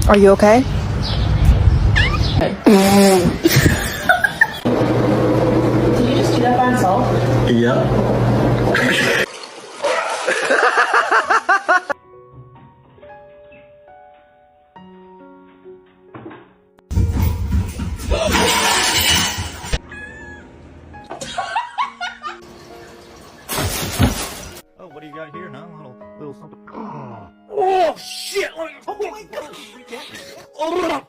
Are you okay? Did you just do that by himself? Yeah. Oh, what do you got here, huh? Little something. Oh shit! Oh my god! Oh.